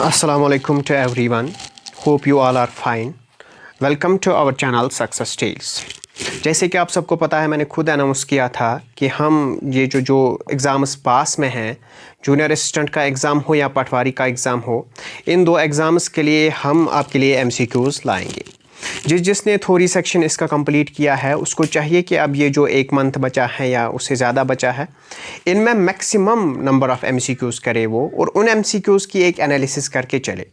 Assalamualaikum to everyone. Hope you all are fine. Welcome to our channel Success Tales. जैसे कि आप सबको पता है, मैंने खुद अनाउंस किया था कि हम ये जो एग्ज़ाम्स पास में हैं, जूनियर असिस्टेंट का एग्ज़ाम हो या पटवारी का एग्ज़ाम हो, इन दो एग्ज़ाम्स के लिए हम आपके लिए MCQs लाएंगे। जिसने थ्योरी सेक्शन इसका कंप्लीट किया है उसको चाहिए कि अब ये जो एक मंथ बचा है या उससे ज़्यादा बचा है, इनमें मैक्सिमम नंबर ऑफ़ MCQs करे वो, और उन MCQs की एक एनालिसिस करके चले।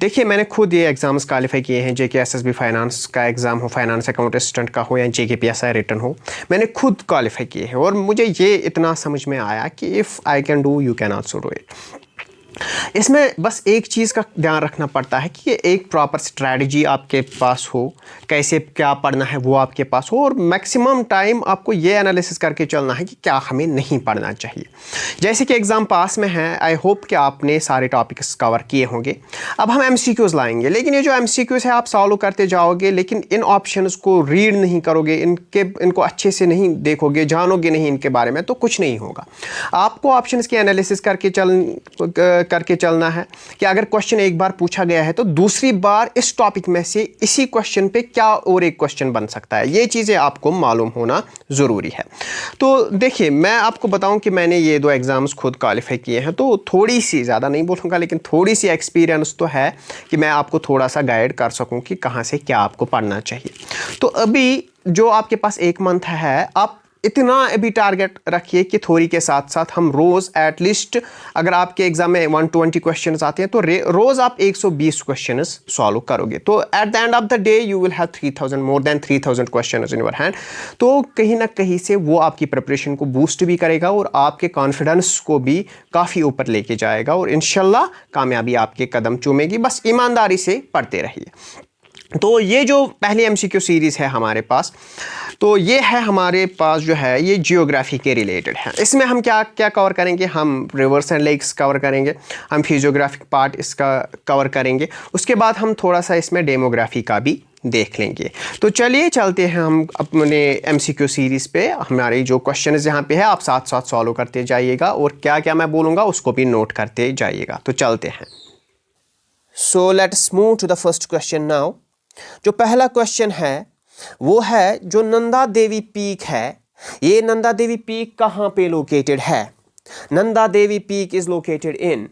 देखिए, मैंने खुद ये एग्ज़ाम्स क्वालिफाई किए हैं, JK SSB फाइनेंस का एग्ज़ाम हो, फाइनेंस अकाउंट असिस्टेंट का हो या JK PSI रिटर्न हो, मैंने खुद क्वालिफाई किए हैं और मुझे ये इतना समझ में आया कि if I can do you can also do it. इसमें बस एक चीज़ का ध्यान रखना पड़ता है कि एक प्रॉपर स्ट्रैटेजी आपके पास हो, कैसे क्या पढ़ना है वो आपके पास हो, और मैक्सिमम टाइम आपको ये एनालिसिस करके चलना है कि क्या हमें नहीं पढ़ना चाहिए। जैसे कि एग्ज़ाम पास में है, आई होप कि आपने सारे टॉपिक्स कवर किए होंगे। अब हम MCQs लाएंगे, लेकिन ये जो MCQs है आप सॉल्व करते जाओगे, लेकिन इन ऑप्शंस को रीड नहीं करोगे, इनको अच्छे से नहीं देखोगे, जानोगे नहीं इनके बारे में, तो कुछ नहीं होगा। आपको ऑप्शंस की एनालिसिस करके चलना है कि अगर क्वेश्चन एक बार पूछा गया है तो दूसरी बार इस टॉपिक में से इसी क्वेश्चन पे क्या और एक क्वेश्चन बन सकता है, ये चीज़ें आपको मालूम होना ज़रूरी है। तो देखिए, मैं आपको बताऊं कि मैंने ये दो एग्ज़ाम्स खुद क्वालिफाई किए हैं, तो थोड़ी सी, ज़्यादा नहीं बोलूँगा, लेकिन थोड़ी सी एक्सपीरियंस तो है कि मैं आपको थोड़ा सा गाइड कर सकूँ कि कहाँ से क्या आपको पढ़ना चाहिए। तो अभी जो आपके पास एक मंथ है, आप इतना अभी टारगेट रखिए कि थ्योरी के साथ साथ हम रोज़ एटलीस्ट, अगर आपके एग्जाम में 120 क्वेश्चंस आते हैं तो रोज़ आप 120 क्वेश्चंस सॉल्व करोगे, तो at the end of the day you will have 3000 more than 3000 questions in your hand. तो कहीं ना कहीं से वो आपकी प्रिपरेशन को बूस्ट भी करेगा और आपके कॉन्फिडेंस को भी काफ़ी ऊपर लेके जाएगा, और इंशाल्लाह कामयाबी आपके कदम चूमेगी। बस ईमानदारी से पढ़ते रहिए। तो ये जो पहली MCQ सीरीज़ है हमारे पास, तो ये है हमारे पास जो है ये जियोग्राफी के रिलेटेड है। इसमें हम क्या क्या कवर करेंगे, हम रिवर्स एंड लेक्स कवर करेंगे, हम फिजियोग्राफिक पार्ट इसका कवर करेंगे, उसके बाद हम थोड़ा सा इसमें डेमोग्राफी का भी देख लेंगे। तो चलिए चलते हैं हम अपने MCQ सीरीज़ पे। हमारे जो क्वेश्चन यहाँ पे है आप साथ साथ सॉल्व करते जाइएगा, और क्या क्या मैं बोलूँगा उसको भी नोट करते जाइएगा। तो चलते हैं। So let's move to the first question now. जो पहला क्वेश्चन है वो है, जो नंदा देवी पीक है, ये नंदा देवी पीक कहाँ पे लोकेटेड है? Nanda Devi peak is located in,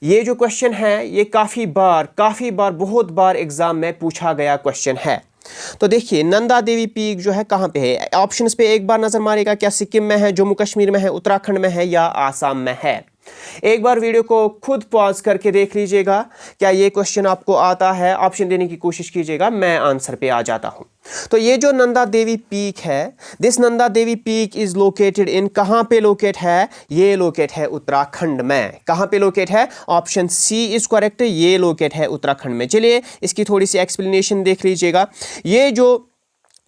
ये जो क्वेश्चन है ये काफ़ी बार बहुत बार एग्जाम में पूछा गया क्वेश्चन है। तो देखिए, नंदा देवी पीक जो है कहाँ पे है? ऑप्शंस पे एक बार नजर मारेगा, क्या सिक्किम में है, जम्मू कश्मीर में है, उत्तराखंड में है या आसाम में है? एक बार वीडियो को खुद पॉज करके देख लीजिएगा, क्या ये क्वेश्चन आपको आता है, ऑप्शन देने की कोशिश कीजिएगा, मैं आंसर पे आ जाता हूं। तो ये जो नंदा देवी पीक है, this Nanda Devi peak is located in, कहां पे लोकेट है? ये लोकेट है उत्तराखंड में। कहां पे लोकेट है? ऑप्शन सी इज करेक्ट, ये लोकेट है उत्तराखंड में। चलिए इसकी थोड़ी सी एक्सप्लेनेशन देख लीजिएगा। ये जो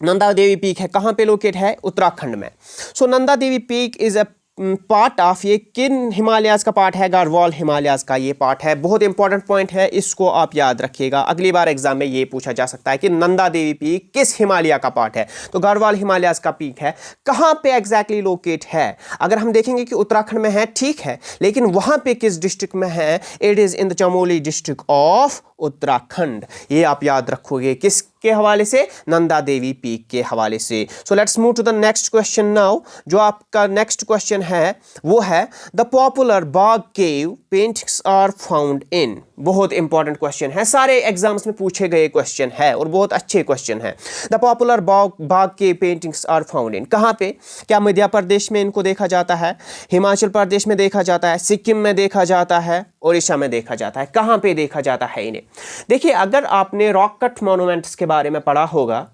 नंदा देवी पीक है कहां पे लोकेट है? उत्तराखंड में। So Nanda Devi peak is a part of, ये किन हिमालयाज का पार्ट है? गाढ़वाल हिमालयाज का ये पार्ट है। बहुत इंपॉर्टेंट पॉइंट है, इसको आप याद रखिएगा। अगली बार एग्जाम में ये पूछा जा सकता है कि नंदा देवी पीक किस हिमालय का पार्ट है, तो गाढ़वाल हिमालयाज का पीक है। कहाँ पे एग्जैक्टली लोकेट है? अगर हम देखेंगे कि उत्तराखंड में है, ठीक है, लेकिन वहां पे किस डिस्ट्रिक्ट में है? It is in the Chamoli district of Uttarakhand. ये आप याद रखोगे, किसके हवाले से? नंदा देवी पीक के हवाले से। So let's move to the next question now. जो आपका नेक्स्ट क्वेश्चन है वो है, the popular Bagh cave paintings are found in. बहुत इंपॉर्टेंट क्वेश्चन है, सारे एग्जाम्स में पूछे गए क्वेश्चन है और बहुत अच्छे क्वेश्चन है। The popular Bagh cave paintings are found in, कहाँ पे? क्या मध्य प्रदेश में इनको देखा जाता है, हिमाचल प्रदेश में देखा जाता है, सिक्किम में देखा जाता है, उड़ीसा में देखा जाता है? कहाँ पे देखा जाता है इन्हें? देखिए, अगर आपने रॉक कट मॉन्यूमेंट्स के बारे में पढ़ा होगा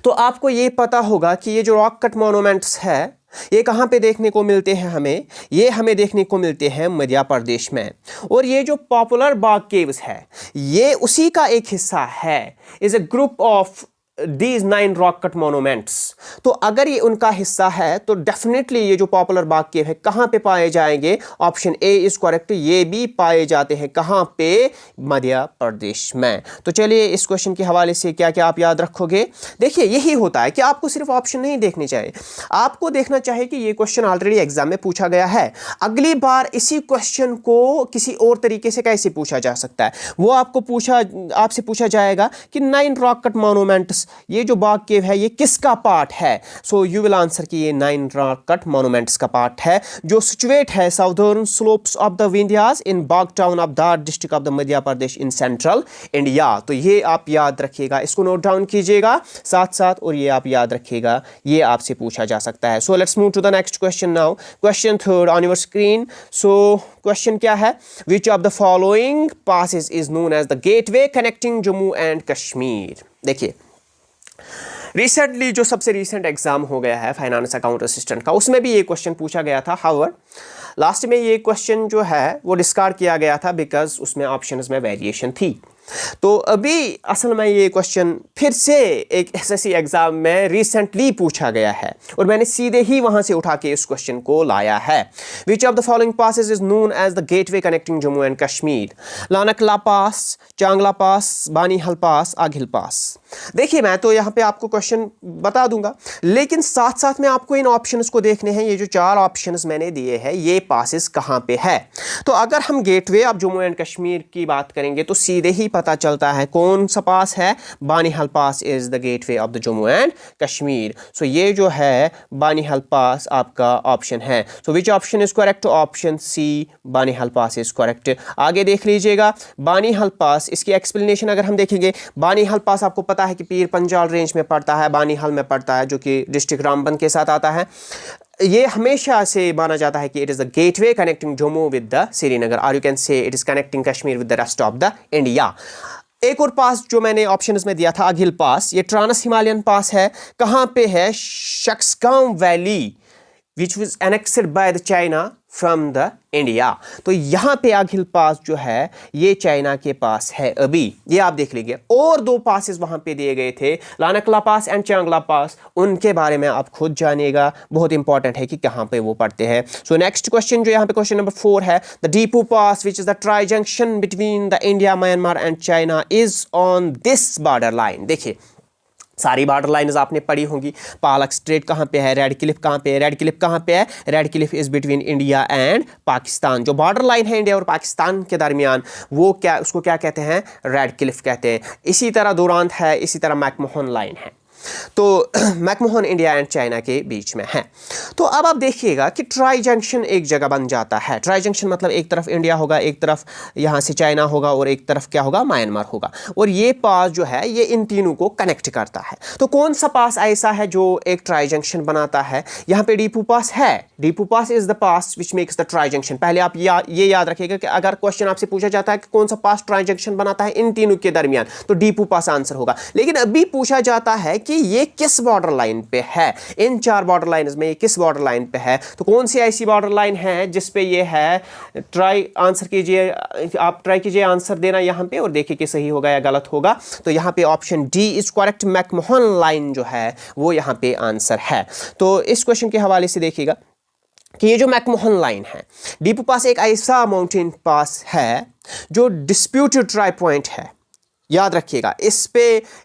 तो आपको ये पता होगा कि ये जो रॉक कट मॉन्यूमेंट्स है ये कहाँ पे देखने को मिलते हैं हमें? ये हमें देखने को मिलते हैं मध्य प्रदेश में। और ये जो पॉपुलर बाग केव्स है ये उसी का एक हिस्सा है, is a group of these 9 rock cut monuments, तो अगर ये उनका हिस्सा है तो डेफिनेटली ये जो पॉपुलर बाग केव है कहाँ पे पाए जाएंगे? ऑप्शन ए इज करेक्ट, ये भी पाए जाते हैं कहाँ पे? मध्य प्रदेश में। तो चलिए इस क्वेश्चन के हवाले से क्या क्या आप याद रखोगे? देखिए यही होता है कि आपको सिर्फ ऑप्शन नहीं देखने चाहिए, आपको देखना चाहिए कि ये क्वेश्चन ऑलरेडी एग्जाम में पूछा गया है, अगली बार इसी क्वेश्चन को किसी और तरीके से कैसे पूछा जा सकता है, वो आपसे पूछा जाएगा कि 9 रॉक कट मोनूमेंट्स, ये जो बाग केव है ये किसका पार्ट है? सो यू विल आंसर कि ये 9 रॉक कट मोनूमेंट्स का पार्ट है जो सिचुएट है southern slopes of the Vindhyas in Bagh town of Dhar district of the Madhya Pradesh in central India. तो ये आप याद रखिएगा, इसको नोट डाउन कीजिएगा साथ साथ, और ये आप याद रखिएगा, ये आपसे पूछा जा सकता है। So let's move to the next question now. Question 3 on your screen. So question क्या है? Which of the following passes is known as the gateway connecting Jammu and Kashmir? देखिए रिसेंटली जो सबसे रिसेंट एग्जाम हो गया है फाइनेंस अकाउंट असिस्टेंट का, उसमें भी ये क्वेश्चन पूछा गया था। हाउएवर लास्ट में ये क्वेश्चन जो है वो डिस्कार्ड किया गया था बिकॉज उसमें ऑप्शंस में वेरिएशन थी। तो अभी असल में ये क्वेश्चन फिर से एक एसएससी एग्जाम में रिसेंटली पूछा गया है और मैंने सीधे ही वहां से उठा के इस क्वेश्चन को लाया है। Which of the following passes is known as the gateway connecting Jammu and Kashmir? लानकला पास, चांगला पास, बानीहल पास, आघिल पास। देखिए मैं तो यहाँ पे आपको क्वेश्चन बता दूंगा, लेकिन साथ साथ में आपको इन ऑप्शंस को देखने हैं। ये जो 4 ऑप्शंस मैंने दिए हैं ये पासेस कहाँ पे है? तो अगर हम gateway of Jammu and Kashmir की बात करेंगे तो सीधे ही पता चलता है कौन सा पास है? Banihal pass is the gateway of the Jammu and Kashmir. So ये जो है बानीहल पास आपका ऑप्शन है। So which option is correct? Option C, Banihal pass is correct. आगे देख लीजिएगा बानीहल पास, इसकी एक्सप्लेनेशन अगर हम देखेंगे, बानीहल पास आपको पता है कि पीर पंजाल रेंज में पड़ता है, बानीहल में पड़ता है जो कि डिस्ट्रिक्ट रामबन के साथ आता है। ये हमेशा से माना जाता है कि it is the gateway connecting Jammu with the Srinagar, और you can say it is connecting Kashmir with the rest of the India. एक और पास जो मैंने ऑप्शंस में दिया था आघिल पास, ये ट्रांस हिमालयन पास है। कहाँ पे है? Shaksgam valley which was annexed by the China from the India. तो यहाँ पे आघिल पास जो है ये चाइना के पास है अभी, ये आप देख लीजिए। और 2 पासेस वहाँ पे दिए गए थे, लानकला पास एंड चांगला पास, उनके बारे में आप खुद जानिएगा, बहुत इंपॉर्टेंट है कि कहाँ पे वो पढ़ते हैं। सो नेक्स्ट क्वेश्चन जो यहाँ पे क्वेश्चन नंबर 4 है, the Diphu pass which is the tri junction between the India, Myanmar and China is on this border line. देखिए सारी बॉर्डर लाइन्स आपने पढ़ी होंगी। पालक स्ट्रेट कहाँ पे है? रेड क्लिफ कहाँ पे है? रेड क्लिफ कहाँ पे है? Red Cliff is between India and Pakistan. जो बॉर्डर लाइन है इंडिया और पाकिस्तान के दरमियान, वो क्या, उसको क्या कहते हैं? रेड क्लिफ कहते हैं। इसी तरह दुरांत है, इसी तरह मैकमोहन लाइन है। तो मैकमोहन इंडिया एंड चाइना के बीच में है। तो अब आप देखिएगा कि ट्राई जंक्शन एक जगह बन जाता है। ट्राई जंक्शन मतलब एक तरफ इंडिया होगा, एक तरफ यहाँ से चाइना होगा और एक तरफ क्या होगा? म्यांमार होगा। और ये पास जो है ये इन तीनों को कनेक्ट करता है। तो कौन सा पास ऐसा है जो एक ट्राई जंक्शन बनाता है? यहाँ पे डीपू पास है। Diphu pass is the pass which makes the tri junction. पहले आप ये याद रखिएगा कि अगर क्वेश्चन आपसे पूछा जाता है कि कौन सा पास ट्राई जंक्शन बनाता है इन तीनों के दरमियान, तो डीपू पास आंसर होगा। लेकिन अभी पूछा जाता है कि ये किस बॉर्डर लाइन पे है? इन 4 बॉर्डर लाइन्स में ये किस बॉर्डर लाइन पे है? तो कौन सी ऐसी बॉर्डर लाइन है जिस पे ये है? ट्राई आंसर कीजिए, आप ट्राई कीजिए आंसर देना यहाँ पे और देखिए कि सही होगा या गलत होगा। तो यहाँ पे option D is correct, McMahon line जो है वो यहाँ पे आंसर है। तो इस क्वेश्चन के हवाले से देखिएगा कि ये जो मैकमोहन लाइन है, डीपू पास एक ऐसा माउंटेन पास है जो डिस्प्यूटेड ट्राई पॉइंट है। याद रखिएगा, इस पे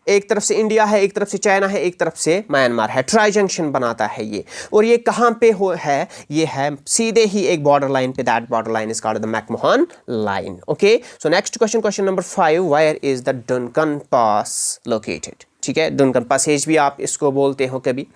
एक तरफ से इंडिया है, एक तरफ से चाइना है, एक तरफ से म्यांमार है। ट्राई जंक्शन बनाता है ये। और ये कहाँ पे है? ये है सीधे ही एक बॉर्डर लाइन पे। That border line is called the McMahon line. Okay, so next question, question number 5, where is the Duncan pass located? ठीक है, डनकन पैसेज भी आप इसको बोलते हो कभी।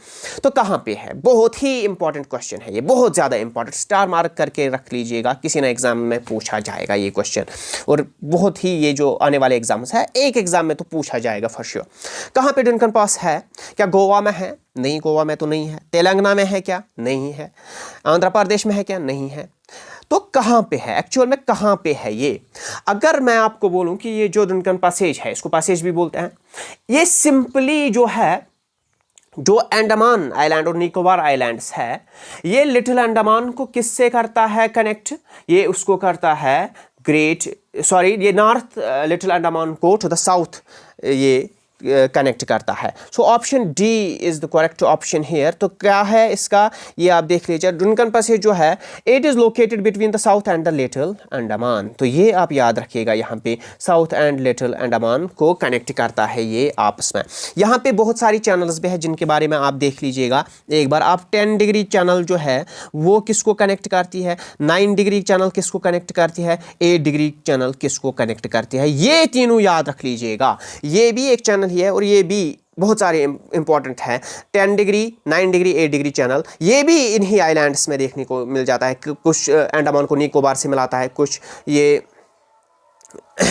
तो कहाँ पे है? बहुत ही इंपॉर्टेंट क्वेश्चन है ये, बहुत ज़्यादा इंपॉर्टेंट। स्टार मार्क करके रख लीजिएगा, किसी ना एग्जाम में पूछा जाएगा ये क्वेश्चन। और बहुत ही ये जो आने वाले एग्जाम्स है, एक एग्जाम में तो पूछा जाएगा फॉर श्योर। कहाँ पे डनकन पास है? क्या गोवा में है? नहीं, गोवा में तो नहीं है। तेलंगाना में है क्या? नहीं है। आंध्र प्रदेश में है क्या? नहीं है। तो कहाँ पे है? एक्चुअल में कहाँ पे है ये? अगर मैं आपको बोलूं कि ये जो डनकन पैसेज है, इसको पैसेज भी बोलते हैं, ये सिंपली जो है, जो अंडमान आइलैंड और निकोबार आइलैंड्स है, ये लिटिल अंडमान को किससे करता है कनेक्ट? ये उसको करता है ये नॉर्थ लिटिल अंडमान को टू द साउथ ये कनेक्ट करता है। So option D is the correct option here. तो क्या है इसका, ये आप देख लीजिए। डुनकन पैसेज जो है it is located between the south and the little Andaman. तो ये आप याद रखिएगा, यहाँ पे साउथ एंड लिटिल अंडमान को कनेक्ट करता है ये आपस में। यहाँ पे बहुत सारी चैनल्स भी है जिनके बारे में आप देख लीजिएगा एक बार। आप 10 डिग्री चैनल जो है वो किसको कनेक्ट करती है, 9 डिग्री चैनल किसको कनेक्ट करती है, 8 डिग्री चैनल किसको कनेक्ट करती है, ये तीनों याद रख लीजिएगा। ये भी एक चैनल ही है और ये भी बहुत सारे इंपॉर्टेंट है। 10 डिग्री, 9 डिग्री, 8 डिग्री चैनल, ये भी इन्हीं आइलैंड्स में देखने को मिल जाता है। कुछ अंडमान को निकोबार से मिलाता है, कुछ ये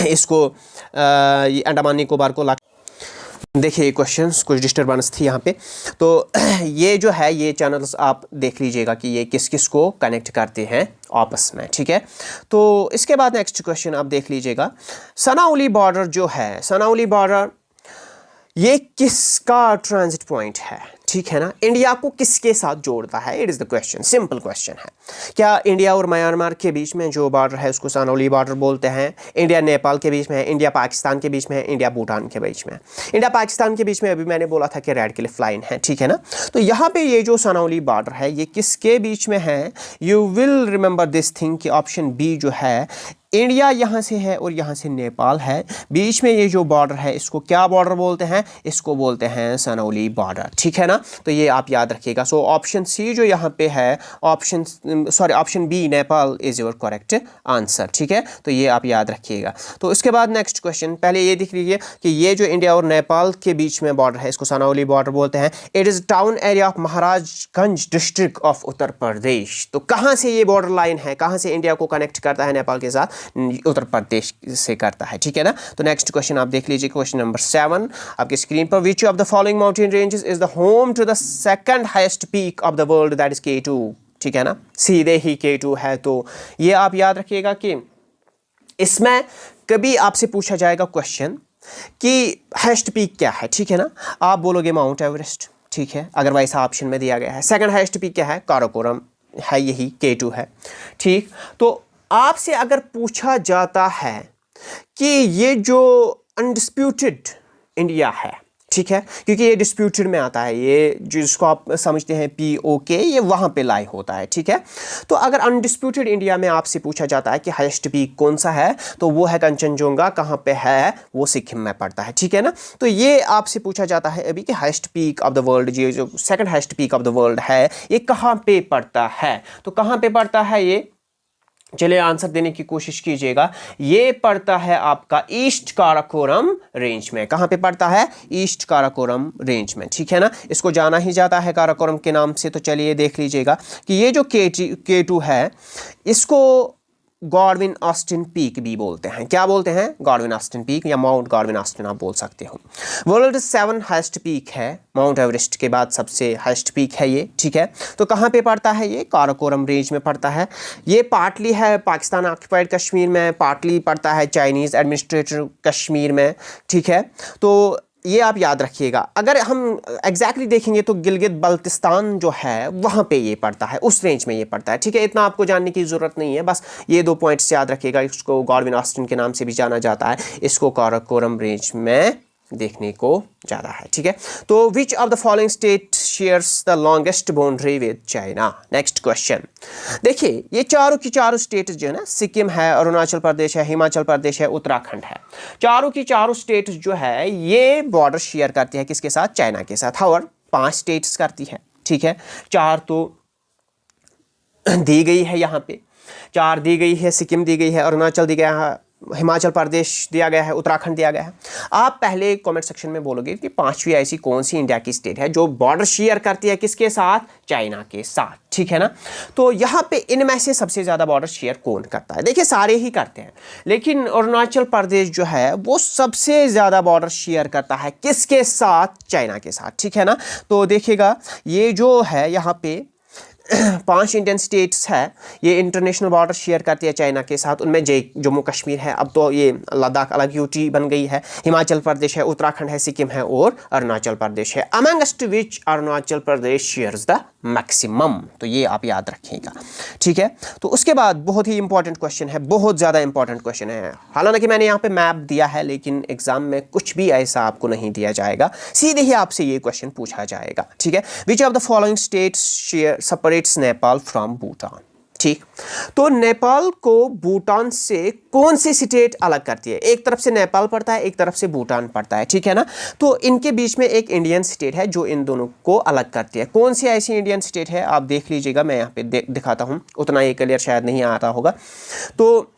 इसको ये अंडमान निकोबार को देखिए क्वेश्चंस कुछ डिस्टर्बेंस थी यहाँ पे। तो ये जो है ये चैनल्स आप देख लीजिएगा कि ये किस किस को कनेक्ट करते हैं आपस में, ठीक है। तो इसके बाद नेक्स्ट क्वेश्चन आप देख लीजिएगा। सनाउली बॉर्डर जो है, सनाउली बॉर्डर ये किसका ट्रांजिट पॉइंट है, ठीक है ना। इंडिया को किसके साथ जोड़ता है, it is the question, simple question है। क्या इंडिया और म्यांमार के बीच में जो बॉर्डर है उसको सनाउली बॉर्डर बोलते हैं, इंडिया नेपाल के बीच में है, इंडिया पाकिस्तान के बीच में है, इंडिया भूटान के बीच में है। इंडिया पाकिस्तान के बीच में अभी मैंने बोला था कि रेड क्लिफ लाइन है, ठीक है ना। तो यहाँ पे ये जो सनाउली बॉर्डर है ये किसके बीच में है, you will remember this thing कि ऑप्शन बी जो है इंडिया यहाँ से है और यहाँ से नेपाल है, बीच में ये जो बॉर्डर है इसको क्या बॉर्डर बोलते हैं, इसको बोलते हैं सनाउली बॉर्डर, ठीक है ना। तो ये आप याद रखिएगा। सो ऑप्शन सी जो यहाँ पे है, option B Nepal is your correct answer, ठीक है। तो ये आप याद रखिएगा। तो इसके बाद नेक्स्ट क्वेश्चन, पहले ये देख लीजिए कि ये जो इंडिया और नेपाल के बीच में बॉर्डर है इसको सनाउली बॉर्डर बोलते हैं। It is town area of Maharajganj district of Uttar Pradesh. तो कहाँ से ये बॉर्डर लाइन है, कहाँ से इंडिया को कनेक्ट करता है नेपाल के साथ, उत्तर प्रदेश से करता है, ठीक है ना। तो नेक्स्ट क्वेश्चन आप देख लीजिए, क्वेश्चन नंबर 7 आपके स्क्रीन पर। Which of the following mountain ranges is the home to the second highest peak of the world, that is K2, ठीक है ना। सीधे ही K2 है। तो ये आप याद रखिएगा कि इसमें कभी आपसे पूछा जाएगा क्वेश्चन कि हाईएस्ट पीक क्या है, ठीक है ना। आप बोलोगे माउंट एवरेस्ट, ठीक है, अगर वैसा ऑप्शन में दिया गया है। सेकंड हाईएस्ट पीक क्या है, काराकोरम है, यही K2 है, ठीक। तो आपसे अगर पूछा जाता है कि ये जो अनडिस्प्यूटेड इंडिया है, ठीक है, क्योंकि ये डिस्प्यूटेड में आता है, ये जिसको आप समझते हैं POK, ये वहाँ पे लाई होता है, ठीक है। तो अगर अनडिस्प्यूटेड इंडिया में आपसे पूछा जाता है कि हाईएस्ट पीक कौन सा है, तो वो है कंचनजंगा। कहाँ पे है, वो सिक्किम में पड़ता है, ठीक है ना। तो ये आपसे पूछा जाता है अभी कि highest peak of the world, ये जो second highest peak of the world है ये कहाँ पे पड़ता है। तो कहाँ पे पड़ता है ये, चलिए आंसर देने की कोशिश कीजिएगा। ये पड़ता है आपका ईस्ट काराकोरम रेंज में। कहाँ पे पड़ता है, ईस्ट काराकोरम रेंज में, ठीक है ना। इसको जाना ही जाता है काराकोरम के नाम से। तो चलिए देख लीजिएगा कि ये जो K2 है इसको गॉडविन ऑस्टिन पीक भी बोलते हैं। क्या बोलते हैं, गॉडविन ऑस्टिन पीक या माउंट गॉडविन ऑस्टिन आप बोल सकते हो। वर्ल्ड 7 हाईएस्ट पीक है, माउंट एवरेस्ट के बाद सबसे हाईएस्ट पीक है ये, ठीक है। तो कहाँ पे पड़ता है, ये काराकोरम रेंज में पड़ता है। ये पार्टली है पाकिस्तान ऑक्युपाइड कश्मीर में, पार्टली पड़ता है चाइनीज़ एडमिनिस्ट्रेटेड कश्मीर में, ठीक है। तो ये आप याद रखिएगा। अगर हम एग्जैक्टली देखेंगे तो गिलगित बल्तिस्तान जो है वहाँ पे ये पड़ता है, उस रेंज में ये पड़ता है, ठीक है। इतना आपको जानने की ज़रूरत नहीं है, बस ये 2 पॉइंट्स याद रखिएगा। इसको गॉडविन ऑस्टिन के नाम से भी जाना जाता है, इसको काराकोरम रेंज में देखने को ज़्यादा है, ठीक है। तो विच of the following state shares the longest boundary with China. Next question देखिए, ये चारों की चारों स्टेट जो है ना, सिक्किम है, अरुणाचल प्रदेश है, हिमाचल प्रदेश है, उत्तराखंड है, चारों की चारों स्टेट जो है ये बॉर्डर शेयर करती है किसके साथ, चाइना के साथ। और 5 स्टेट्स करती है, ठीक है। 4 तो दी गई है यहाँ पे, 4 दी गई है, सिक्किम दी गई है, अरुणाचल दी गया है, हिमाचल प्रदेश दिया गया है, उत्तराखंड दिया गया है। आप पहले कमेंट सेक्शन में बोलोगे कि 5वीं ऐसी कौन सी इंडिया की स्टेट है जो बॉर्डर शेयर करती है किसके साथ, चाइना के साथ, ठीक है ना। तो यहाँ पे इनमें से सबसे ज़्यादा बॉर्डर शेयर कौन करता है, देखिए सारे ही करते हैं, लेकिन अरुणाचल प्रदेश जो है वो सबसे ज़्यादा बॉर्डर शेयर करता है किसके साथ, चाइना के साथ, ठीक है ना। तो देखिएगा ये जो है यहाँ पे 5 इंडियन स्टेट्स है, ये इंटरनेशनल बॉर्डर शेयर करती है चाइना के साथ। उनमें जम्मू कश्मीर है, अब तो ये लद्दाख अलग यूटी बन गई है, हिमाचल प्रदेश है, उत्तराखंड है, सिक्किम है और अरुणाचल प्रदेश है। Amongst which Arunachal Pradesh shares the maximum, तो ये आप याद रखिएगा, ठीक है। तो उसके बाद बहुत ही इंपॉर्टेंट क्वेश्चन है, बहुत ज़्यादा इंपॉर्टेंट क्वेश्चन है। हालांकि मैंने यहाँ पे मैप दिया है, लेकिन एग्जाम में कुछ भी ऐसा आपको नहीं दिया जाएगा, सीधे ही आपसे ये क्वेश्चन पूछा जाएगा, ठीक है। Which of the following states share separates Nepal from Bhutan, ठीक। तो नेपाल को भूटान से कौन सी स्टेट अलग करती है? एक तरफ से नेपाल पड़ता है, एक तरफ से भूटान पड़ता है, ठीक है ना। तो इनके बीच में एक इंडियन स्टेट है जो इन दोनों को अलग करती है। कौन सी ऐसी इंडियन स्टेट है आप देख लीजिएगा, मैं यहाँ पे दिखाता हूँ, उतना ये क्लियर शायद नहीं आता होगा। तो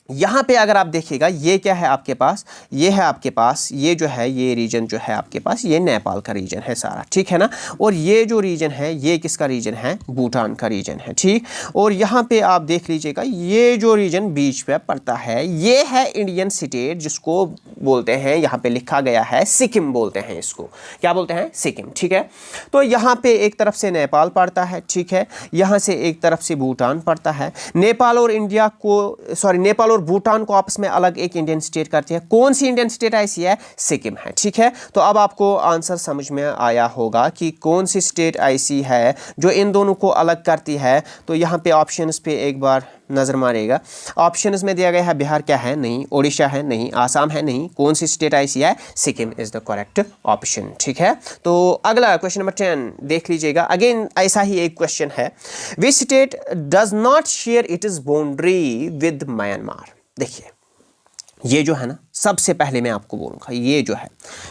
यहाँ पे अगर आप देखिएगा, ये क्या है आपके पास, ये है आपके पास, ये जो है ये रीजन जो है आपके पास, ये नेपाल का रीजन है सारा, ठीक है ना। और ये जो रीजन है ये किसका रीजन है? भूटान का रीजन है, ठीक। और यहाँ पे आप देख लीजिएगा, ये जो रीजन बीच पे पड़ता है ये है इंडियन स्टेट, जिसको बोलते हैं, यहाँ पे लिखा गया है सिक्किम बोलते हैं इसको। क्या बोलते हैं? सिक्किम, ठीक है। तो यहाँ पे एक तरफ से नेपाल पड़ता है, ठीक है, यहाँ से एक तरफ से भूटान पड़ता है। नेपाल और इंडिया को, सॉरी, नेपाल भूटान को आपस में अलग एक इंडियन स्टेट करती है। कौन सी इंडियन स्टेट ऐसी है? सिक्किम है, ठीक है। तो अब आपको आंसर समझ में आया होगा कि कौन सी स्टेट ऐसी है जो इन दोनों को अलग करती है। तो यहाँ पे ऑप्शंस पे एक बार नज़र मारिएगा। ऑप्शंस में दिया गया है बिहार क्या है? नहीं। ओडिशा है? नहीं। आसाम है? नहीं। कौन सी स्टेट ऐसी है? Sikkim is the correct option, ठीक है। तो अगला क्वेश्चन नंबर 10 देख लीजिएगा। अगेन ऐसा ही एक क्वेश्चन है, which state does not share its boundary with Myanmar. देखिए, ये जो है ना, सबसे पहले मैं आपको बोलूँगा, ये जो है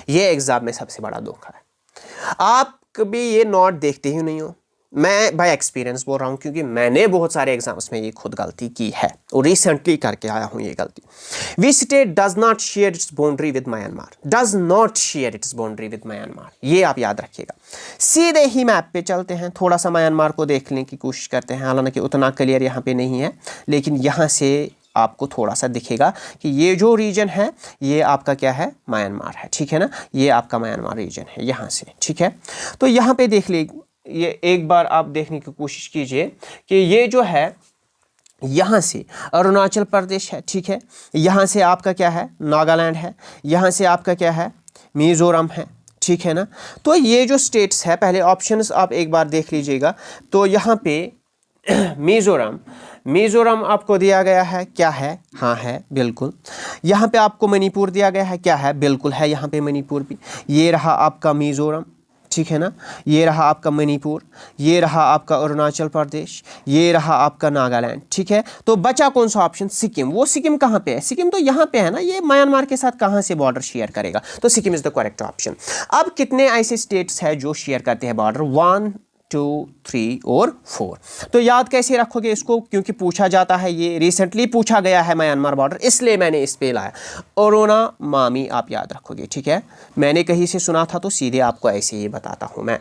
ये एग्जाम में सबसे बड़ा धोखा है। आप कभी ये नोट देखते ही नहीं हो। मैं बाय एक्सपीरियंस बोल रहा हूँ, क्योंकि मैंने बहुत सारे एग्जाम्स में ये खुद गलती की है और रिसेंटली करके आया हूँ ये गलती। Which state does not share its boundary with Myanmar, does not share its boundary with Myanmar, ये आप याद रखिएगा। सीधे ही मैप पे चलते हैं, थोड़ा सा म्यांमार को देखने की कोशिश करते हैं। हालांकि उतना क्लियर यहाँ पे नहीं है, लेकिन यहाँ से आपको थोड़ा सा दिखेगा कि ये जो रीजन है ये आपका क्या है? म्यांमार है, ठीक है ना। ये आपका म्यांमार रीजन है यहाँ से, ठीक है। तो यहाँ पे देख लीजिए, ये एक बार आप देखने की कोशिश कीजिए कि ये जो है यहाँ से अरुणाचल प्रदेश है, ठीक है। यहाँ से आपका क्या है? नागालैंड है। यहाँ से आपका क्या है? मिजोरम है, ठीक है ना। तो ये जो स्टेट्स है, पहले ऑप्शंस आप एक बार देख लीजिएगा। तो यहाँ पे मिजोरम आपको दिया गया है, क्या है? हाँ है, बिल्कुल। यहाँ पे आपको मणिपुर दिया गया है, क्या है? बिल्कुल है यहाँ पे मणिपुर भी। ये रहा आपका मिजोरम, ठीक है ना। ये रहा आपका मणिपुर, ये रहा आपका अरुणाचल प्रदेश, ये रहा आपका नागालैंड, ठीक है। तो बचा कौन सा ऑप्शन? सिक्किम। वो सिक्किम कहाँ पे है? सिक्किम तो यहाँ पे है ना, ये म्यांमार के साथ कहाँ से बॉर्डर शेयर करेगा? तो Sikkim is the correct option. अब कितने ऐसे स्टेट्स हैं जो शेयर करते हैं बॉर्डर? 1, 2, 3 और 4। तो याद कैसे रखोगे इसको? क्योंकि पूछा जाता है, ये रिसेंटली पूछा गया है म्यांमार बॉर्डर, इसलिए मैंने इस पे लाया। अरुणा मामी आप याद रखोगे, ठीक है। मैंने कहीं से सुना था तो सीधे आपको ऐसे ही बताता हूँ मैं।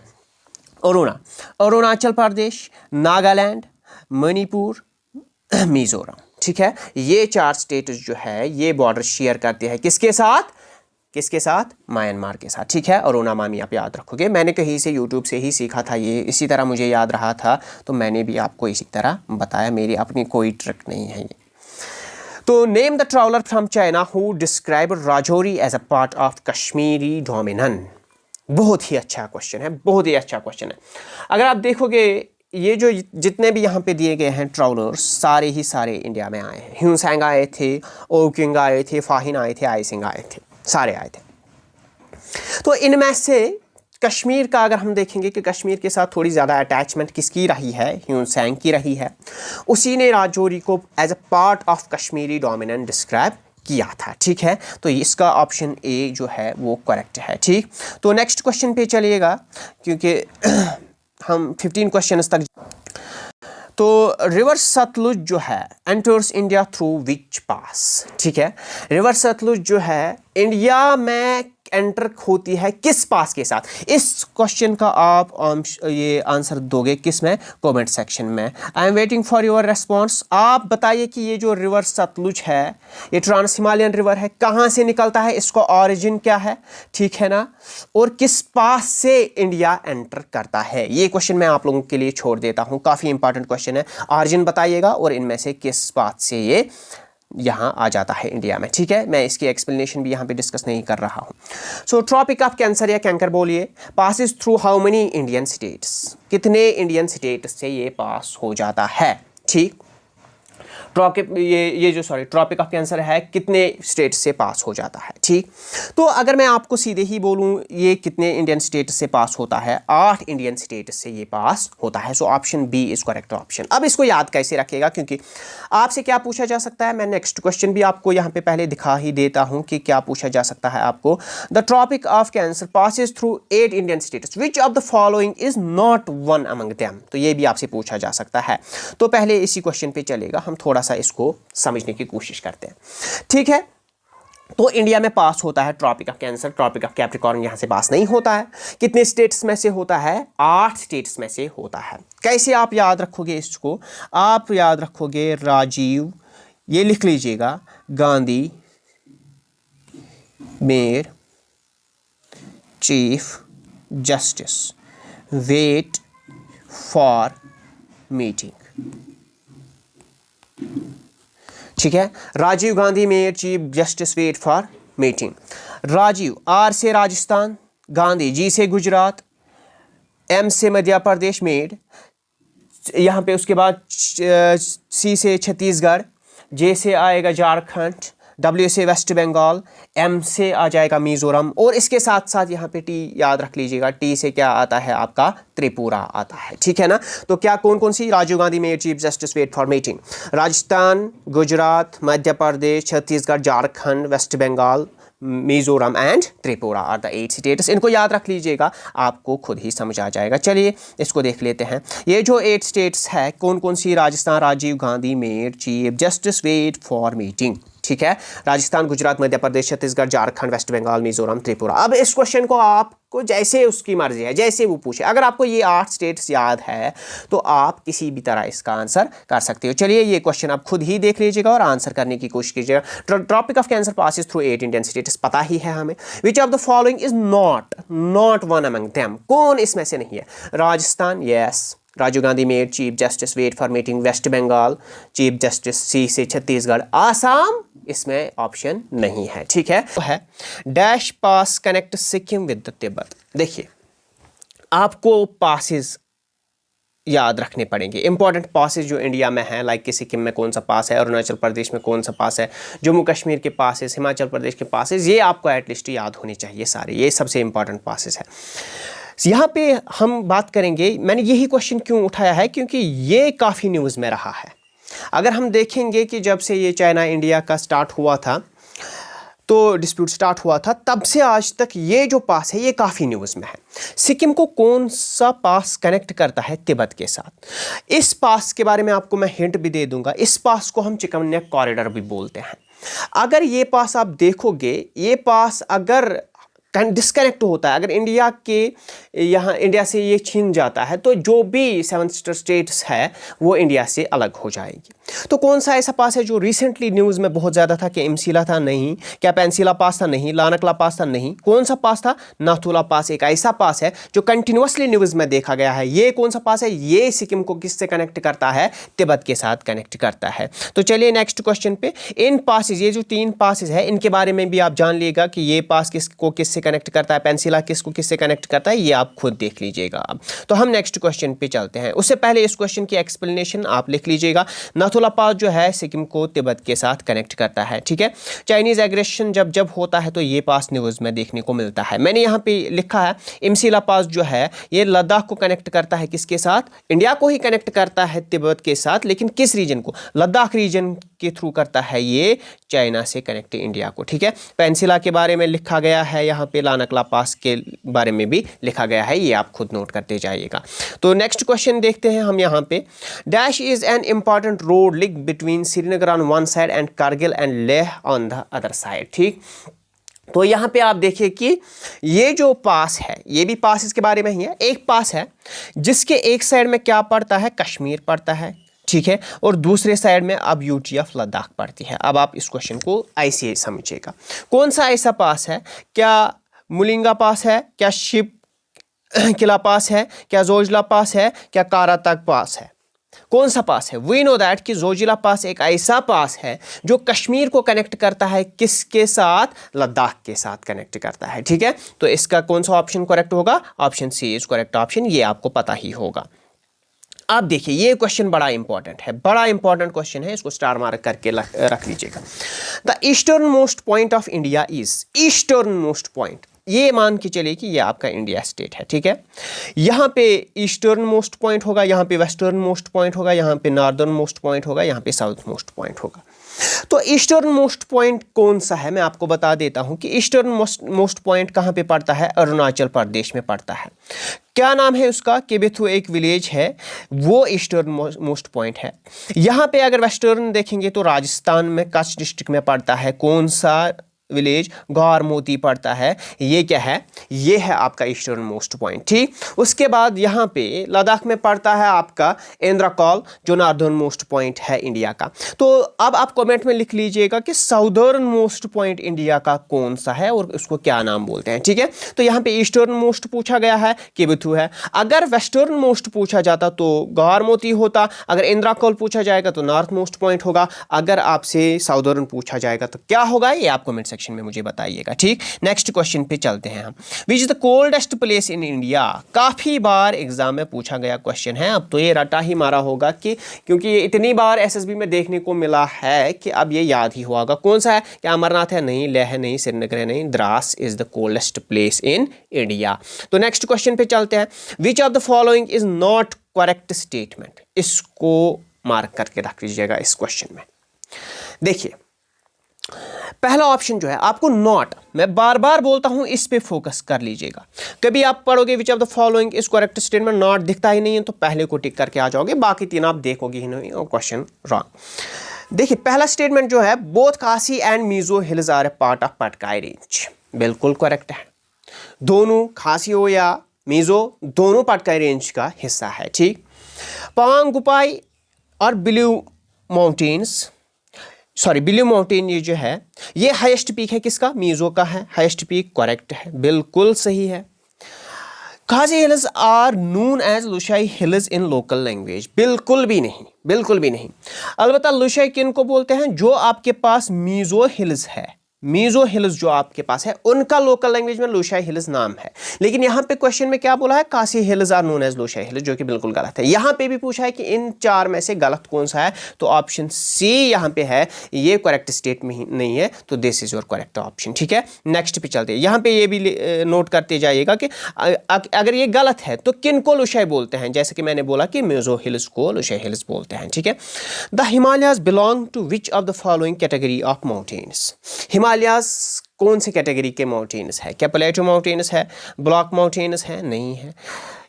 अरुणाचल प्रदेश, नागालैंड, मणिपुर, मिजोरम, ठीक है। ये 4 स्टेट जो है ये बॉर्डर शेयर करते हैं किसके साथ? किसके साथ? म्यांमार के साथ, ठीक है। अरुणा मामी आप याद रखोगे। मैंने कहीं से यूट्यूब से ही सीखा था ये, इसी तरह मुझे याद रहा था, तो मैंने भी आपको इसी तरह बताया, मेरी अपनी कोई ट्रिक नहीं है ये। तो name the traveller from China who describe Rajouri as a part of Kashmiri dominion. बहुत ही अच्छा क्वेश्चन है, बहुत ही अच्छा क्वेश्चन है। अगर आप देखोगे, ये जो जितने भी यहाँ पे दिए गए हैं ट्रैवलर्स, सारे ही सारे इंडिया में आए हैं। ह्यूनसैंग आए थे, ओकिंग आए थे, फाहिन आए थे, आइसिंग आए थे, सारे आए थे। तो इनमें से कश्मीर का अगर हम देखेंगे कि कश्मीर के साथ थोड़ी ज़्यादा अटैचमेंट किसकी रही है? ह्यूनसैंग की रही है। उसी ने राजौरी को as a part of Kashmiri dominance describe किया था, ठीक है। तो इसका ऑप्शन ए जो है वो करेक्ट है, ठीक। तो नेक्स्ट क्वेश्चन पे चलिएगा, क्योंकि हम 15 क्वेश्चंस तक। तो रिवर सतलुज जो है एंटर्स इंडिया थ्रू विच पास, ठीक है। रिवर सतलुज जो है इंडिया में एंटर होती है किस पास के साथ? इस क्वेश्चन का आप ये आंसर दोगे किस में? कमेंट सेक्शन में। I am waiting for your response. आप बताइए कि ये जो रिवर सतलुज है, ये ट्रांस हिमालयन रिवर है, कहाँ से निकलता है, इसका ऑरिजिन क्या है, ठीक है ना, और किस पास से इंडिया एंटर करता है? ये क्वेश्चन मैं आप लोगों के लिए छोड़ देता हूँ, काफ़ी इंपॉर्टेंट क्वेश्चन है। ऑरिजिन बताइएगा और इनमें से किस बात से ये यहाँ आ जाता है इंडिया में, ठीक है। मैं इसकी एक्सप्लेनेशन भी यहाँ पे डिस्कस नहीं कर रहा हूँ। सो ट्रॉपिक ऑफ कैंसर या कैंकर बोलिए, passes through how many Indian states? कितने इंडियन स्टेट्स से ये पास हो जाता है, ठीक। ट्रॉपिक ऑफ कैंसर है, कितने स्टेट से पास हो जाता है, ठीक। तो अगर मैं आपको सीधे ही बोलूं ये कितने इंडियन स्टेट से पास होता है, 8 इंडियन स्टेट से ये पास होता है। So option B is correct option. अब इसको याद कैसे रखिएगा, क्योंकि आपसे क्या पूछा जा सकता है, मैं नेक्स्ट क्वेश्चन भी आपको यहाँ पे पहले दिखा ही देता हूँ कि क्या पूछा जा सकता है आपको। The tropic of cancer passes through 8 Indian states, which of the following is not one among them? तो ये भी आपसे पूछा जा सकता है। तो पहले इसी क्वेश्चन पे चलेगा, हम थोड़ा सा इसको समझने की कोशिश करते हैं, ठीक है। तो इंडिया में पास होता है tropic of cancer, tropic of capricorn यहां से पास नहीं होता है। कितने स्टेट्स में से होता है? 8 स्टेट्स में से होता है। कैसे आप याद रखोगे इसको? आप याद रखोगे राजीव, ये लिख लीजिएगा, Gandhi, mayor, chief justice, wait for meeting, ठीक है। Rajiv Gandhi, mayor, chief justice, wait for meeting. Rajiv, R से राजस्थान, गांधी जी से गुजरात, एम से मध्य प्रदेश, मेड यहाँ पे, उसके बाद सी से छत्तीसगढ़, जे से आएगा झारखंड, डब्ल्यू से वेस्ट बंगाल, एम से आ जाएगा मिजोरम, और इसके साथ साथ यहाँ पे टी याद रख लीजिएगा, टी से क्या आता है आपका? त्रिपुरा आता है, ठीक है ना। तो क्या कौन कौन सी? Rajiv Gandhi, mayor, chief justice, wait for meeting. Rajasthan, Gujarat, Madhya Pradesh, Chhattisgarh, Jharkhand, West Bengal, Mizoram and Tripura are the 8 states. इनको याद रख लीजिएगा, आपको खुद ही समझ आ जाएगा। चलिए इसको देख लेते हैं। ये जो 8 स्टेट्स है कौन कौन सी? Rajasthan, Rajiv Gandhi, mayor, chief justice, wait for meeting, ठीक है। राजस्थान, गुजरात, मध्य प्रदेश, छत्तीसगढ़, झारखंड, वेस्ट बंगाल, मिजोरम, त्रिपुरा। अब इस क्वेश्चन को आपको जैसे उसकी मर्जी है, जैसे वो पूछे, अगर आपको ये 8 स्टेट्स याद है तो आप किसी भी तरह इसका आंसर कर सकते हो। चलिए ये क्वेश्चन आप खुद ही देख लीजिएगा और आंसर करने की कोशिश कीजिएगा। Tropic of cancer passes through 8 Indian states, पता ही है हमें। Which of the following is not one among them? कौन इसमें से नहीं है? Rajasthan, yes, Rajiv Gandhi, mayor, chief justice, wait for meeting, West Bengal, chief justice, C से छत्तीसगढ़, आसाम इसमें ऑप्शन नहीं है, ठीक है। तो है dash pass connect Sikkim with Tibet. देखिए आपको पासेस याद रखने पड़ेंगे, इंपॉर्टेंट पासेस जो इंडिया में हैं, लाइक कि सिक्किम में कौन सा पास है, अरुणाचल प्रदेश में कौन सा पास है, जम्मू कश्मीर के पासेस, हिमाचल प्रदेश के पासेस, ये आपको एटलीस्ट याद होने चाहिए सारे, ये सबसे इंपॉर्टेंट पासेस है। यहाँ पे हम बात करेंगे, मैंने यही क्वेश्चन क्यों उठाया है, क्योंकि ये काफ़ी न्यूज़ में रहा है। अगर हम देखेंगे कि जब से ये चाइना इंडिया का स्टार्ट हुआ था, तो डिस्प्यूट स्टार्ट हुआ था, तब से आज तक ये जो पास है ये काफ़ी न्यूज़ में है। सिक्किम को कौन सा पास कनेक्ट करता है तिब्बत के साथ? इस पास के बारे में आपको मैं हिंट भी दे दूंगा। इस पास को हम चिकन नेक कॉरिडोर भी बोलते हैं। अगर ये पास आप देखोगे, ये पास अगर डिस्कनेक्ट होता है, अगर इंडिया के यहाँ इंडिया से ये छीन जाता है, तो जो भी 7 स्टेट्स है वो इंडिया से अलग हो जाएगी। तो कौन सा ऐसा पास है जो रिसेंटली न्यूज़ में बहुत ज़्यादा था? कि एमसीला था? नहीं। क्या पेंसिला पास था? नहीं। लानकला पास था? नहीं। कौन सा पास था? नाथुला पास। एक ऐसा पास है जो कंटिन्यूसली न्यूज़ में देखा गया है। ये कौन सा पास है? ये सिक्किम को किससे कनेक्ट करता है? तिब्बत के साथ कनेक्ट करता है। तो चलिए नेक्स्ट क्वेश्चन पे, इन पासेज, ये जो 3 पासेज है, इनके बारे में भी आप जान लीजिएगा कि ये पास किसको किससे कनेक्ट करता है, पेंसिला किसको किससे कनेक्ट करता है, ये आप खुद देख लीजिएगा। अब तो हम नेक्स्ट क्वेश्चन पे चलते हैं। उससे पहले इस क्वेश्चन की एक्सप्लेनेशन आप लिख लीजिएगा। नाथुला पास जो है सिक्किम को तिब्बत के साथ कनेक्ट करता है, ठीक है। चाइनीज एग्रेशन जब जब होता है तो ये पास न्यूज़ में देखने को मिलता है। मैंने यहाँ पे लिखा है इमसीला पास जो है ये लद्दाख को कनेक्ट करता है, किसके साथ? इंडिया को ही कनेक्ट करता है तिब्बत के साथ, लेकिन किस रीजन को? लद्दाख रीजन के थ्रू करता है ये चाइना से कनेक्ट इंडिया को, ठीक है। पेंसिला के बारे में लिखा गया है, यहाँ पे लानकला पास के बारे में भी लिखा गया है, ये आप खुद नोट करते जाइएगा। तो नेक्स्ट क्वेश्चन देखते हैं हम यहाँ पे। Dash is an important road link between Srinagar on one side and Kargil and Leh on the other side, ठीक। तो यहाँ पे आप देखिए कि ये जो पास है, ये भी पास इसके बारे में ही है। एक पास है जिसके एक साइड में क्या पड़ता है, कश्मीर पड़ता है, ठीक है, और दूसरे साइड में अब यूटी ऑफ लद्दाख पड़ती है। अब आप इस क्वेश्चन को ऐसे समझिएगा, कौन सा ऐसा पास है, क्या मुलिंगा पास है, क्या शिप किला पास है, क्या जोजिला पास है, क्या कारातक पास है, कौन सा पास है? वी नो दैट कि जोजिला पास एक ऐसा पास है जो कश्मीर को कनेक्ट करता है, किसके साथ, लद्दाख के साथ कनेक्ट करता है, ठीक है। तो इसका कौन सा ऑप्शन करेक्ट होगा, option C is correct option, ये आपको पता ही होगा। आप देखिए ये क्वेश्चन बड़ा इंपॉर्टेंट है, बड़ा इंपॉर्टेंट क्वेश्चन है, इसको स्टार मार्क करके रख लीजिएगा। The eastern most point of India is, eastern most point, ये मान के चलिए कि ये आपका इंडिया स्टेट है, ठीक है। यहाँ पे ईस्टर्न मोस्ट पॉइंट होगा, यहाँ पे वेस्टर्न मोस्ट पॉइंट होगा, यहाँ पे नॉर्दर्न मोस्ट पॉइंट होगा, यहाँ पे साउथ मोस्ट पॉइंट होगा। तो ईस्टर्न मोस्ट पॉइंट कौन सा है, मैं आपको बता देता हूँ कि ईस्टर्न मोस्ट पॉइंट कहाँ पे पड़ता है, अरुणाचल प्रदेश में पड़ता है। क्या नाम है उसका, केबेथु एक विलेज है, वो ईस्टर्न मोस्ट पॉइंट है। यहाँ पे अगर वेस्टर्न देखेंगे तो राजस्थान में कच्छ डिस्ट्रिक्ट में पड़ता है, कौन सा विलेज, गौर मोती पड़ता है। ये क्या है, ये है आपका ईस्टर्न मोस्ट पॉइंट, ठीक। उसके बाद यहाँ पे लद्दाख में पड़ता है आपका इंद्रकौल, जो नॉर्दर्न मोस्ट पॉइंट है इंडिया का। तो अब आप कमेंट में लिख लीजिएगा कि साउदर्न मोस्ट पॉइंट इंडिया का कौन सा है और उसको क्या नाम बोलते हैं, ठीक है। तो यहाँ पे ईस्टर्न मोस्ट पूछा गया है, केबेथु है। अगर वेस्टर्न मोस्ट पूछा जाता तो गौर मोती होता, अगर इंद्रकौल पूछा जाएगा तो नॉर्थ मोस्ट पॉइंट होगा, अगर आपसे साउदर्न पूछा जाएगा तो क्या होगा, ये आप कमेंट सेक्शन में मुझे बताइएगा, ठीक। नेक्स्ट क्वेश्चन पे चलते हैं हम। विच is the coldest place in India, काफी बार एग्जाम में पूछा गया क्वेश्चन है। अब तो ये रटा ही मारा होगा कि क्योंकि ये इतनी बार एसएसबी में देखने को मिला है कि अब ये याद ही होगा। कौन सा है, क्या अमरनाथ है, नहीं, लेह है, नहीं, श्रीनगर है, नहीं, Dras is the coldest place in India. तो नेक्स्ट क्वेश्चन पे चलते हैं। विच of the following is not correct statement, इसको मार्क करके रख लीजिएगा इस क्वेश्चन में। देखिए पहला ऑप्शन जो है आपको नॉट, मैं बार बार बोलता हूं, इस पे फोकस कर लीजिएगा। कभी आप पढ़ोगे विच of the following is correct statement, not दिखता ही नहीं है तो पहले को टिक करके आ जाओगे, बाकी तीन आप देखोगे ही नहीं और क्वेश्चन रॉन्ग। देखिए पहला स्टेटमेंट जो है, both Khasi and Mizo hills are a part of Patkai range, बिल्कुल करेक्ट है। दोनों, खासी हो या मीजो, दोनों पटकाई रेंज का हिस्सा है, ठीक। पवांग गुपाई और blue mountains, sorry blue mountain ये जो है ये हाईएस्ट पीक है, किसका, मीजो का है, हाईएस्ट पीक करेक्ट है, बिल्कुल सही है। Khasi hills are known as Lushai hills in local language, बिल्कुल भी नहीं, बिल्कुल भी नहीं। अलबत्ता लुशाई किन को बोलते हैं, जो आपके पास मीजो हिल्स है, मीजो हिल्स जो आपके पास है उनका लोकल लैंग्वेज में लुशाई हिल्स नाम है। लेकिन यहाँ पे क्वेश्चन में क्या बोला है, Khasi hills are known as Lushai hills, जो कि बिल्कुल गलत है। यहाँ पे भी पूछा है कि इन चार में से गलत कौन सा है, तो ऑप्शन सी यहाँ पे है, ये करेक्ट स्टेट में ही नहीं है, तो this is your correct option, ठीक है। नेक्स्ट पे चलते हैं। यहाँ पे ये भी नोट करते जाइएगा कि अगर ये गलत है तो किन को लुशाई बोलते हैं, जैसे कि मैंने बोला कि मीजो हिल्स को लुशाई हिल्स बोलते हैं, ठीक है। The Himalayas belong to which of the following category of mountains, Himalayas कौन से कैटेगरी के माउंटेन्स है, क्या प्लेटो माउंटेन्स है, ब्लॉक माउंटेन्स है, नहीं है।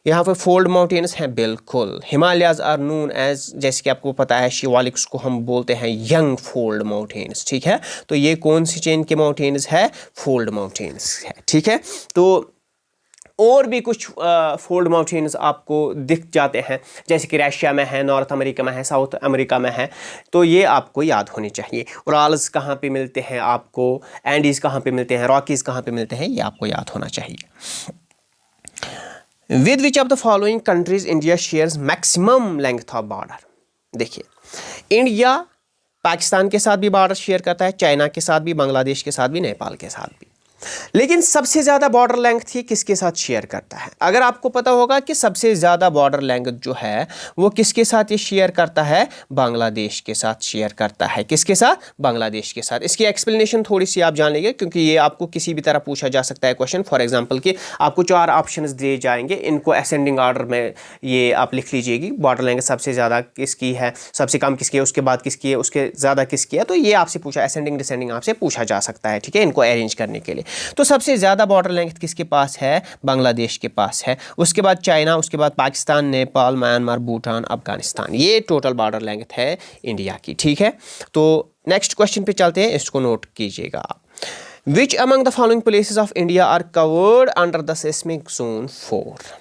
यहाँ पे फोल्ड माउंटेन्स हैं, बिल्कुल। हिमालयाज आर नोन एज, जैसे कि आपको पता है शिवालिक्स को हम बोलते हैं यंग फोल्ड माउंटेन्स, ठीक है। तो ये कौन सी चेन के माउंटेन्स है, फोल्ड माउंटेन्स है, ठीक है। तो और भी कुछ फोल्ड माउंटेन्स आपको दिख जाते हैं, जैसे कि रशिया में है, नॉर्थ अमेरिका में है, साउथ अमेरिका में है, तो ये आपको याद होनी चाहिए। उराल्स कहाँ पे मिलते हैं आपको, एंडीज कहाँ पे मिलते हैं, रॉकीज कहाँ पे मिलते हैं, ये आपको याद होना चाहिए। With which of the following countries India shares maximum length of border, देखिए इंडिया पाकिस्तान के साथ भी बॉर्डर शेयर करता है, चाइना के साथ भी, बांग्लादेश के साथ भी, नेपाल के साथ भी, लेकिन सबसे ज़्यादा बॉर्डर लेंथ ही किसके साथ शेयर करता है। अगर आपको पता होगा कि सबसे ज़्यादा बॉर्डर लेंथ जो है वो किसके साथ ये शेयर करता है, बांग्लादेश के साथ शेयर करता है, किसके साथ, बांग्लादेश के साथ। इसकी एक्सप्लेनेशन थोड़ी सी आप जान लेंगे, क्योंकि ये आपको किसी भी तरह पूछा जा सकता है क्वेश्चन। फॉर एग्जांपल कि आपको 4 ऑप्शंस दिए जाएंगे, इनको असेंडिंग ऑर्डर में ये आप लिख लीजिएगी, बॉर्डर लेंथ सबसे ज़्यादा किसकी है, सबसे कम किसकी है, उसके बाद किसकी है, उसके ज़्यादा किसकी है, तो ये आपसे पूछा, असेंडिंग डिसेंडिंग आपसे पूछा जा सकता है, ठीक है, इनको अरेंज करने के लिए। तो सबसे ज़्यादा बॉर्डर लेंथ किसके पास है, बांग्लादेश के पास है, उसके बाद चाइना, उसके बाद पाकिस्तान, नेपाल, म्यांमार, भूटान, अफगानिस्तान, ये टोटल बॉर्डर लेंथ है इंडिया की, ठीक है। तो नेक्स्ट क्वेश्चन पे चलते हैं, इसको नोट कीजिएगा आप। Which among the following places of India are covered under the seismic zone 4?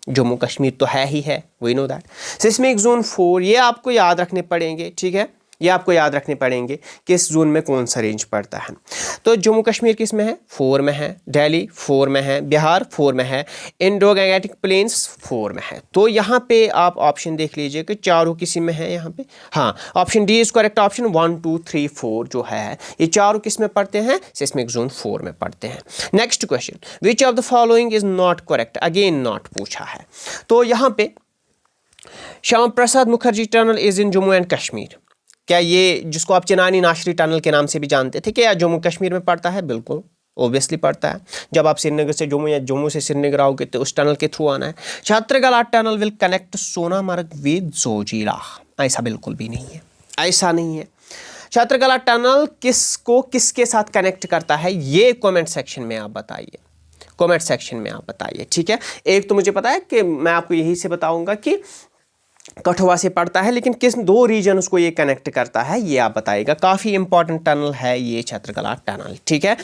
Jammu Kashmir तो है ही है, we know that. Seismic zone 4 ये आपको याद रखने पड़ेंगे, ठीक है, ये आपको याद रखने पड़ेंगे कि इस जोन में कौन सा रेंज पड़ता है। तो जम्मू कश्मीर किस में है? 4 में है, दिल्ली 4 में है, बिहार 4 में है, इंडो गंगेटिक प्लेन्स 4 में है। तो यहाँ पे आप ऑप्शन देख लीजिए कि चारों किसी में है यहाँ पे। हाँ, option D is correct option. 1 2 3 4 जो है ये चारों किस में पढ़ते हैं? सिस्मिक जोन 4 में पढ़ते हैं। Next question, which of the following is not correct? Again not पूछा है। तो यहाँ पे Shyam Prasad Mukherjee tunnel is in Jammu and Kashmir. क्या ये, जिसको आप चिनानी नाशरी टनल के नाम से भी जानते थे, क्या जम्मू कश्मीर में पड़ता है? बिल्कुल, ओबियसली पड़ता है। जब आप श्रीनगर से जम्मू या जम्मू से श्रीनगर आओगे तो उस टनल के थ्रू आना है। Chhatargala tunnel will connect Sonamarg with Zojila. ऐसा बिल्कुल भी नहीं है, ऐसा नहीं है। छात्रगला टनल किसको किसके साथ कनेक्ट करता है ये कमेंट सेक्शन में आप बताइए, कमेंट सेक्शन में आप बताइए, ठीक है। एक तो मुझे पता है कि मैं आपको यही से बताऊंगा कि कठुआ से पड़ता है, लेकिन किस 2 रीजन उसको ये कनेक्ट करता है ये आप बताइएगा। काफ़ी इंपॉर्टेंट टनल है ये छात्रगला टनल, ठीक है।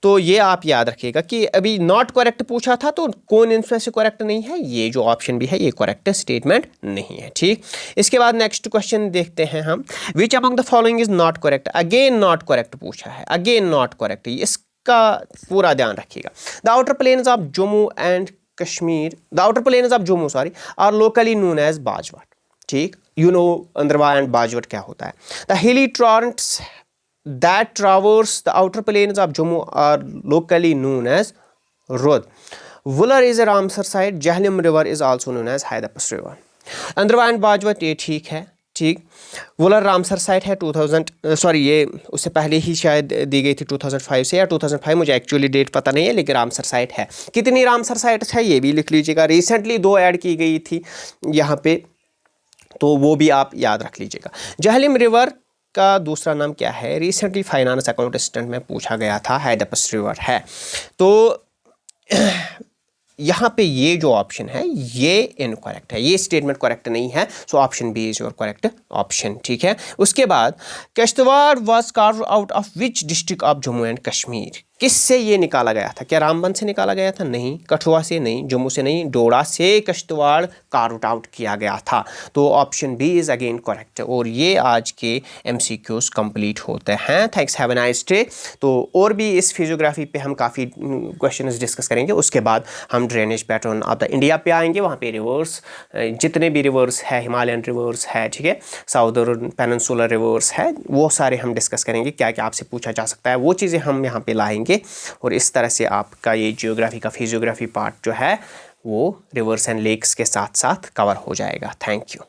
तो ये आप याद रखिएगा कि अभी नॉट करेक्ट पूछा था, तो कौन इनमें से करेक्ट नहीं है? ये जो ऑप्शन भी है ये करेक्ट स्टेटमेंट नहीं है, ठीक। इसके बाद नेक्स्ट क्वेश्चन देखते हैं हम। Which among the following is not correct? Again not correct पूछा है, अगेन नॉट करेक्ट। इसका पूरा ध्यान रखिएगा। The outer plains of Jammu and Kashmir, the outer plains of Jammu sorry are locally known as Bajwat, ठीक। You know Andarwa and Bajwat क्या होता है। The hilly torrents that traverse the outer plains of Jammu are locally known as Rud. Wular is a Ramsar site. Jhelum river is also known as Haidarpas river. Andarwa and Bajwat ये ठीक है, ठीक। Wular Ramsar site है 2000 sorry ये उससे पहले ही शायद दी गई थी 2005 से या 2005, मुझे एक्चुअली डेट पता नहीं है, लेकिन रामसर साइट है। कितनी रामसर साइट्स है ये भी लिख लीजिएगा। रिसेंटली 2 ऐड की गई थी यहाँ पे, तो वो भी आप याद रख लीजिएगा। जहलिम रिवर का दूसरा नाम क्या है? रिसेंटली फाइनेंस अकाउंट असिस्टेंट में पूछा गया था, हैदरपस रिवर है। तो यहाँ पे ये जो ऑप्शन है ये इनकरेक्ट है, ये स्टेटमेंट करेक्ट नहीं है। So option B is your correct option, ठीक है। उसके बाद Kishtwar was carved out of which district of Jammu and Kashmir? किससे ये निकाला गया था? क्या रामबन से निकाला गया था? नहीं। कठुआ से नहीं, जम्मू से नहीं, डोडा से किश्तवाड़ कार्व आउट किया गया था। तो option B is again correct. और ये आज के MCQs कंप्लीट होते हैं। Thanks, have a nice day. तो और भी इस फिजियोग्राफी पे हम काफ़ी क्वेश्चंस डिस्कस करेंगे। उसके बाद हम drainage pattern of the India पे आएंगे। वहाँ पे रिवर्स जितने भी रिवर्स है, हिमालयन रिवर्स है, ठीक है, साउदर्न पेनिनसुलर रिवर्स है, वो सारे हम डिस्कस करेंगे। क्या क्या आपसे पूछा जा सकता है वो चीज़ें हम यहाँ पे लाएंगे। और इस तरह से आपका ये जियोग्राफी का फिजियोग्राफी पार्ट जो है वो रिवर्स एंड लेक्स के साथ साथ कवर हो जाएगा। Thank you.